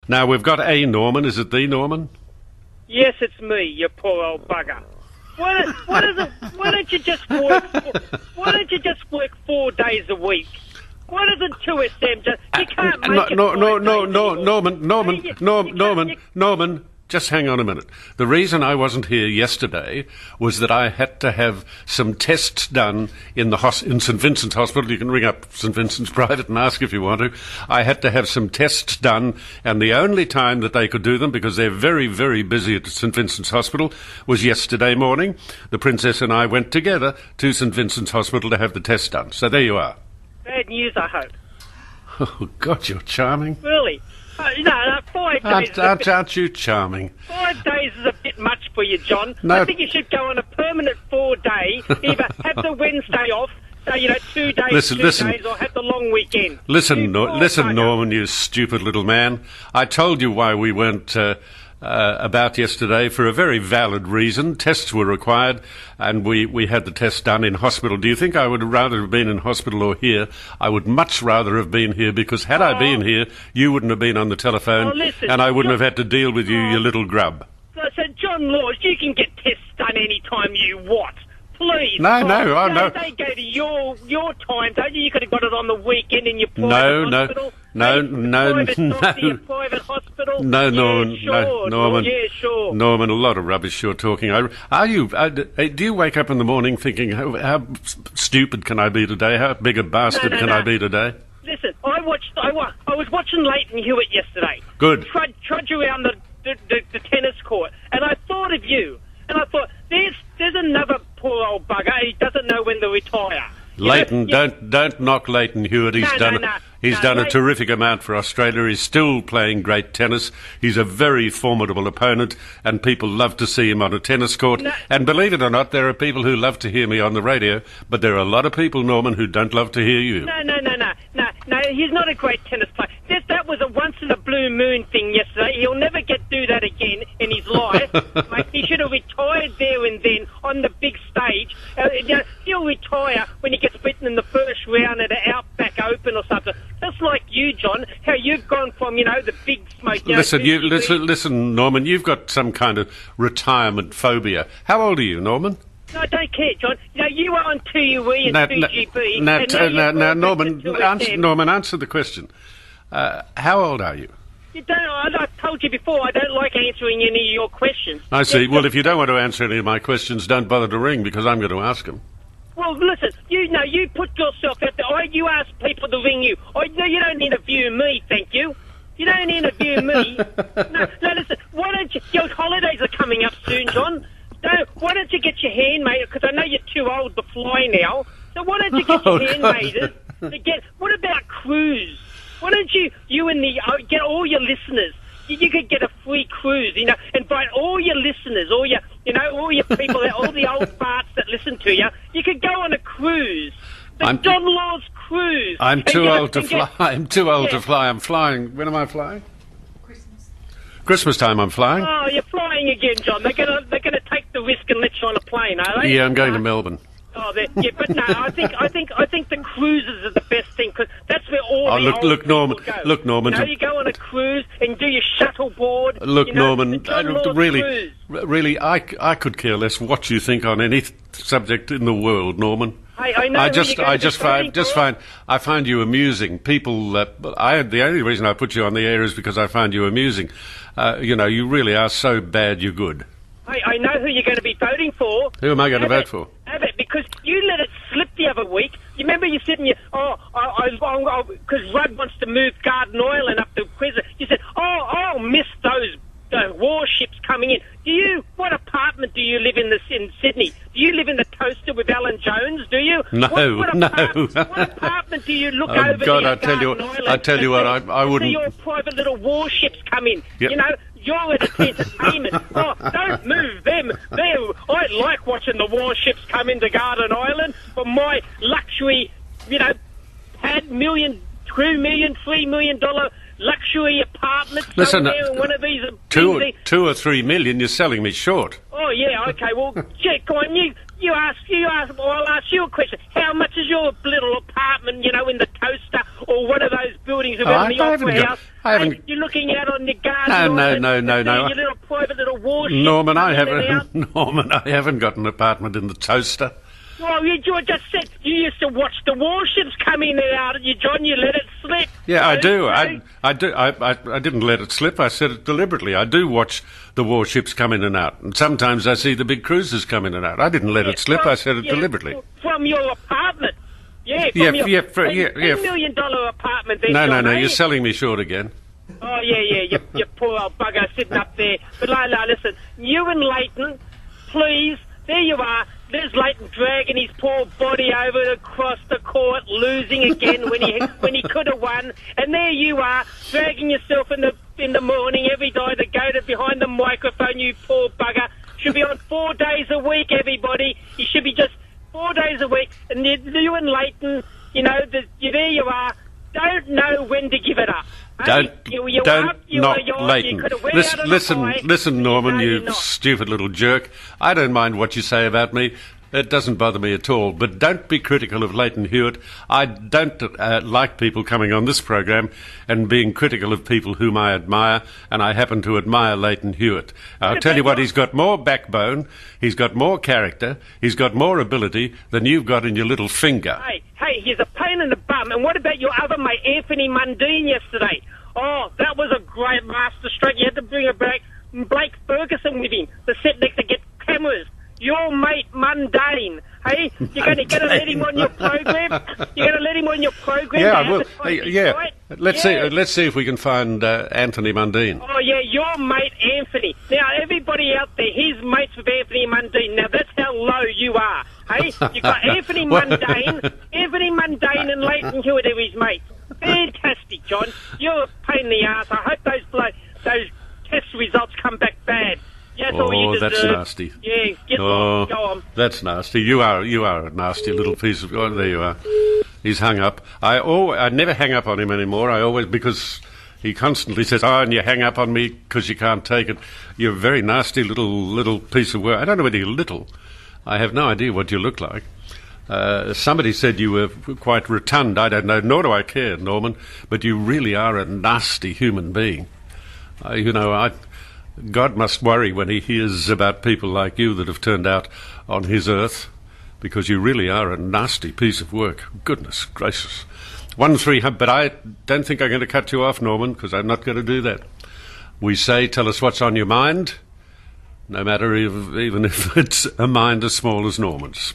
Now, we've got a Norman. Is it the Norman? Yes, it's me, you poor old bugger. Why don't you just work? Why don't you just work 4 days a week? Why doesn't 2SM just? You can't make it. Norman. Just hang on a minute. The reason I wasn't here yesterday was that I had to have some tests done in St Vincent's Hospital. You can ring up St Vincent's Private and ask if you want to. I had to have some tests done, and the only time that they could do them, because they're very, very busy at St Vincent's Hospital, was yesterday morning. The Princess and I went together to St Vincent's Hospital to have the test done. So there you are. Bad news, I hope. Oh, God, you're charming. Really? 5 days. Aren't you charming? 5 days is a bit much for you, John. No. I think you should go on a permanent 4-day, either have the Wednesday off, so, 2 days, days, or have the long weekend. Listen, Norman, you stupid little man. I told you why we weren't about yesterday for a very valid reason. Tests were required, and we had the test done in hospital. Do you think I would rather have been in hospital or here? I would much rather have been here, because had I been here, you wouldn't have been on the telephone, and I wouldn't have had to deal with you, you little grub. So, John Laws, you can get tests done any time you want. Please. No. They go to your time, don't you? You could have got it on the weekend in your private hospital. Private hospital. No, Norman. Norman. Yeah, sure. Norman, a lot of rubbish you're talking. Do you wake up in the morning thinking, how stupid can I be today? How big a bastard can I be today? Listen, I was watching Leighton Hewitt yesterday. Good. Trudge around the tennis court, and I thought of you. And I thought, there's another poor old bugger. He doesn't know when to retire. Leighton, don't knock Leighton Hewitt. He's done a terrific amount for Australia. He's still playing great tennis. He's a very formidable opponent, and people love to see him on a tennis court. And believe it or not, there are people who love to hear me on the radio, but there are a lot of people, Norman, who don't love to hear you. No, he's not a great tennis player. That was a once-in-a-blue-moon thing yesterday. He'll never do that again in his life. Mate, he should have retired there and then on the big stage. He'll retire when he gets beaten in the first round at an Outback Open or something. Just like you, John, how you've gone from, the big smoke... Listen, Norman, you've got some kind of retirement phobia. How old are you, Norman? No, I don't care, John. You were on 2UE and 2GB. Norman, answer the question. How old are you? I've told you before, I don't like answering any of your questions. I see. Well, if you don't want to answer any of my questions, don't bother to ring, because I'm going to ask them. Well, listen, you put yourself out there. You ask people to ring you. You don't interview me, thank you. You don't interview me. No, listen, why don't you... Your holidays are coming up soon, John. No, why don't you get your handmaid, because I know you're too old to fly now, so why don't you get your handmaiders to get... What about cruise? Why don't you get all your listeners? You could get a free cruise, invite all your listeners, all your people, all the old farts that listen to you. You could go on a cruise. John Law's cruise. I'm too old to fly. I'm too old to fly. I'm flying. When am I flying? Christmas time I'm flying. Oh, you're flying again, John. They're gonna take the risk and let you on a plane, are they? Yeah, I'm going to Melbourne. Oh, but no, I think the cruises are the best thing, because that's where all the old people go. Look, Norman. You go on a cruise and do your shuttle board. Look, Norman, really, I could care less what you think on any subject in the world, Norman. I find you amusing. People, the only reason I put you on the air is because I find you amusing. You really are so bad you're good. I know who you're going to be voting for. Who am I going to vote for? Have it, because you let it slip the other week. You remember you said, because Rudd wants to move Garden Island up to Quezon. You said, I'll miss those warships coming in. What apartment do you live in Sydney? Do you live in the Toaster with Alan Jones, do you? No, what apartment do you look over God, there at Garden Island? I tell you what, I wouldn't... See your private little warships come in, Yep. You're at entertainment. Don't move them. I like watching the warships come into Garden Island for my luxury, $1 million, $2 million, $3 million luxury apartment. Listen, somewhere in one of these. 2 or 3 million, you're selling me short. Oh yeah, okay. Well, go on. You ask. Well, I'll ask you a question. How much is your little apartment? In the Toaster or one of those buildings around the Opera House? I haven't. Hey, you're looking out on the garden. No. Your little private little warship. Norman, I coming out. haven't. Norman, I haven't got an apartment in the toaster. Oh, you just said you used to watch the warships come in and out, and John, you let it slip. Yeah, I do. Okay? I do. I didn't let it slip. I said it deliberately. I do watch the warships come in and out, and sometimes I see the big cruisers come in and out. I didn't let it slip. I said it deliberately. From your apartment. Yeah, Yeah, from your yeah, $10 million apartment there, No, John, eh? you're selling me short again. Oh, yeah, you poor old bugger sitting up there. But, listen, you and Leighton, please, there you are. There's Leighton dragging his poor body over across the court, losing again when he could have won. And there you are, dragging yourself in the morning every day to go to behind the microphone, you poor bugger. Should be on 4 days a week, everybody. You should be just 4 days a week. And you and Leighton, there you are. Don't know when to give it up. Leighton. Listen, Norman, you stupid little jerk. I don't mind what you say about me. It doesn't bother me at all. But don't be critical of Leighton Hewitt. I don't like people coming on this program and being critical of people whom I admire, and I happen to admire Leighton Hewitt. I'll tell you what, he's got more backbone, he's got more character, he's got more ability than you've got in your little finger. Hey, he's a pain in the bum. And what about your other mate, Anthony Mundine, yesterday? Oh, that was a great masterstroke. You had to bring back Blake Ferguson with him to sit next to get cameras. Your mate, Mundane. Hey, you're going to let him on your program? You're going to let him on your program? Yeah, I will. Yeah. Let's see if we can find Anthony Mundine. Oh, yeah, your mate, Anthony. Now, everybody out there, he's mates with Anthony Mundine. Now, that's how low you are. Hey, you've got Anthony Mundine and Leighton Hewitt are his mates. Fantastic, John. You're a pain in the ass. I hope those test results come back bad. That's all you deserve. That's nasty. Yeah, go on. That's nasty. You are a nasty little piece of... Oh, there you are. He's hung up. I never hang up on him anymore. Because he constantly says, "Oh, and you hang up on me because you can't take it. You're a very nasty little piece of work." I don't know whether you're little. I have no idea what you look like. Somebody said you were quite rotund. I don't know, nor do I care, Norman. But you really are a nasty human being. God must worry when he hears about people like you that have turned out on his earth, because you really are a nasty piece of work. Goodness gracious. 1-300, but I don't think I'm going to cut you off, Norman, because I'm not going to do that. We say, tell us what's on your mind, no matter even if it's a mind as small as Norman's.